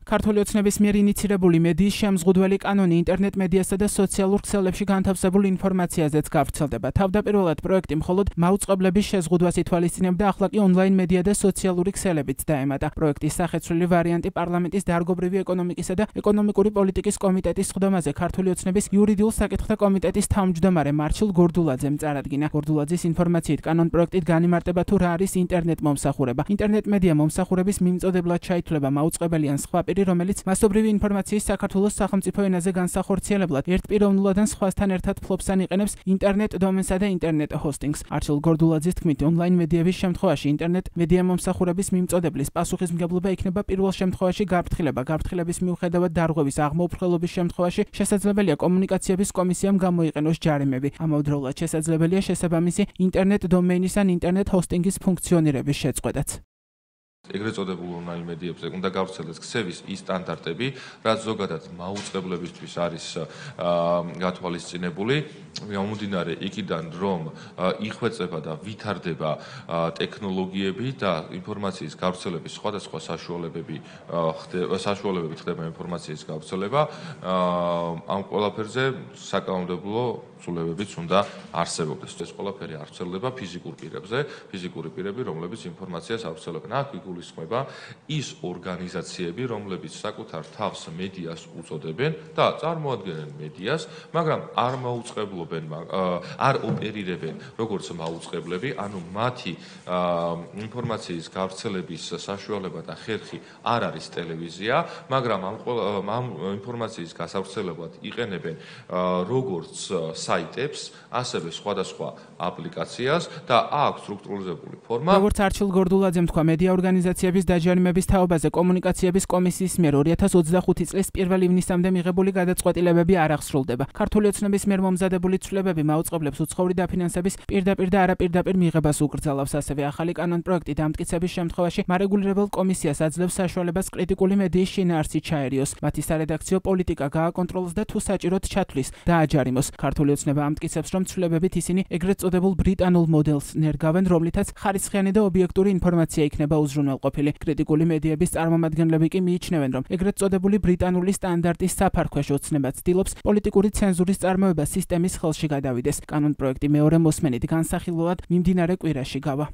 ქართული ოცნების მიერ ინიცირებული მედიის შემზღუდველი კანონი ინტერნეტ მედიასა და სოციალურ ქსელებში განთავსებულ ინფორმაციაზეც გავრცელდება. თავდაპირველად პროექტი მხოლოდ მაუწყებლების შეზღუდვას ითვალისწინებდა, ახლა კი ონლაინ მედია და სოციალური ქსელებიც დაემატა. პროექტის სახეცვლილი ვარიანტი პარლამენტის დარგობრივი ეკონომიკისა და ეკონომიკური პოლიტიკის კომიტეტის სხდომაზე ქართული ოცნების იურიდიულ საკითხთა კომიტეტის თავმჯდომარე მარჩილ გორდულაძემ წარადგინა. გორდულაძის ინფორმაციით კანონ პროექტით განიმარტება თუ რა არის ინტერნეტ მომსახურება. ინტერნეტ მედია მომსახურების მიმწოდებლად ჩაითვლება მაუწყებელი ან სხვა პირი, რომელიც მასობრივი ინფორმაციის საქართველოს სახელმწიფო ენაზე განსახორციელებლად ერთპიროვნულად ან სხვასთან ერთად ფლობს ან იყენებს ინტერნეტ დომენსა და ინტერნეტ ჰოსტინგს. მარჩილ გორდულაძის თქმით, ონლაინ მედიების შემთხვევაში ინტერნეტ მედია მომსახურების მიმწოდებლის პასუხისმგებლობა იქნება პირველ შემთხვევაში გაფრთხილება. გაფრთხილების მიუხედავად დარღვევის აღმოფრხელობის შემთხვევაში შესაძლებელია კომუნიკაციების კომისიამ გამოიყენოს ჯარიმები. ამავდროულად შესაძლებელია შესაბამისი ინტერნეტ დომეინის ან ინტერნეტ ჰოსტინგის ფუნქციონირების შეწყვეტაც. ეგრეთ წოდებულ ონლაინ მედიებზე უნდა გავრცელდეს ქსევის ის სტანდარტები, რაც ზოგადად მაუწყებლებისთვის არის გათვალისწინებული, გამომდინარე იქიდან, რომ იხვეწება და ვითარდება ტექნოლოგიები და ინფორმაციის გავრცელების სხვადასხვა საშუალებებით ხდება ინფორმაციის გავრცელება, ამ ყველაფერზე საკანონმდებლო ცვლილებებიც უნდა არსებობდეს. ეს ყველაფერი არ ვრცელდება ფიზიკურ პირებზე, ფიზიკური პირები, რომლებიც ინფორმაციას ავრცელებენ. აქ იგულისხმება ის ორგანიზაციები, რომლებიც საკუთარ თავს მედიას უწოდებენ და წარმოადგენენ მედიას, მაგრამ არ მაუწყებლობენ, არ ოპერირებენ როგორც მაუწყებლები, ანუ მათი ინფორმაციის გავრცელების საშუალება და ხერხი არ არის ტელევიზია, მაგრამ ამ ინფორმაციის გასავრცელებლად იყენებენ როგორც საიტებს, ასევე სხვადასხვა აპლიკაციას და აქვს სტრუქტურიზებული ფორმა. როგორც არჩილ გორდულაძემ თქვა, მედია ორგანიზაციების დაჯარიმების თაობაზე კომუნიკაციების კომისიის მიერ 2025 წლის 1 ივნისამდე მიღებული გადაწყვეტილებები არ აღსრულდება. ქართული ოცნების მიერ მომზადებული ცვლილებები მაუწყებლებს უცხოური დაფინანსების პირდაპირ და არაპირდაპირ მიღებას უკრძალავს. ასევე ახალი კანონ პროექტი დამტკიცების შემთხვევაში მარეგულირებელ კომისიას აძლევს საშუალებას კრიტიკული მედიის შინაარსი ჩაერიოს, მათი სარედაქციო პოლიტიკა გააკონტროლოს და თუ საჭიროდ ჩათვლის დააჯარიმოს. ქართული ოცნება ამტკიცებს, რომ ცვლილებებით ისინი ეგრეთ წოდებულ ბრიტანულ მოდელს ნერგავენ, რომლითაც ხარისხიანი და ობიექტური ინფორმაცია იქნება უზრუნველყოფილი. კრიტიკული მედიების წარმომადგენლები კი მიიჩნევენ, რომ ეგრეთ წოდებული ბრიტანული სტანდარტის საფარქვეში ოცნება ცდილობს პოლიტიკური ცენზურის წარმოება სისტემის ხელში გადავიდეს. კანონ პროექტი მეორე მოსმენით განსახილველად მიმდინარე კვირაში გავა.